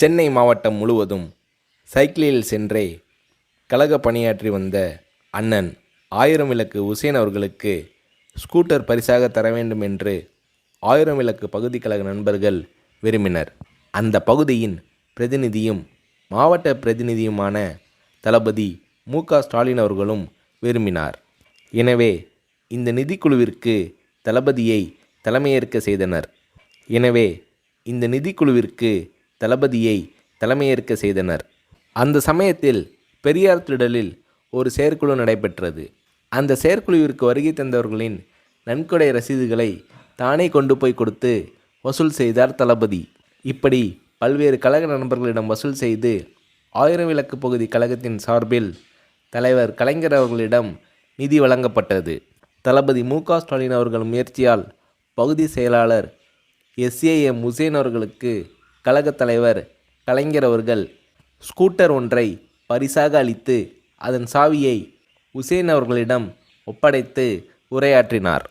சென்னை மாவட்டம் முழுவதும் சைக்கிளில் சென்றே கழக பணியாற்றி வந்த அண்ணன் ஆயிரம் விளக்கு உசேன் அவர்களுக்கு ஸ்கூட்டர் பரிசாக தர வேண்டும் என்று ஆயிரம் விளக்கு பகுதி கழக நண்பர்கள் விரும்பினர். அந்த பகுதியின் பிரதிநிதியும் மாவட்ட பிரதிநிதியுமான தளபதி மு.க.ஸ்டாலின் அவர்களும் விரும்பினார். எனவே இந்த நிதிக்குழுவிற்கு தளபதியை தலைமையேற்க செய்தனர். அந்த சமயத்தில் பெரியார் திடலில் ஒரு செயற்குழு நடைபெற்றது. அந்த செயற்குழுவிற்கு வருகை தந்தவர்களின் நன்கொடை ரசீதுகளை தானே கொண்டு போய் கொடுத்து வசூல் செய்தார் தளபதி. இப்படி பல்வேறு கழக நண்பர்களிடம் வசூல் செய்து ஆயிரம் விளக்கு பகுதி கழகத்தின் சார்பில் தலைவர் கலைஞர் அவர்களிடம் நிதி வழங்கப்பட்டது. தளபதி மு.க.ஸ்டாலின் அவர்கள் முயற்சியால் பகுதி செயலாளர் எஸ்.ஏ.எம். உசேன் அவர்களுக்கு கழக தலைவர் கலைஞர் அவர்கள் ஸ்கூட்டர் ஒன்றை பரிசாக அளித்து அதன் சாவியை உசேன் அவர்களிடம் ஒப்படைத்து உரையாற்றினார்.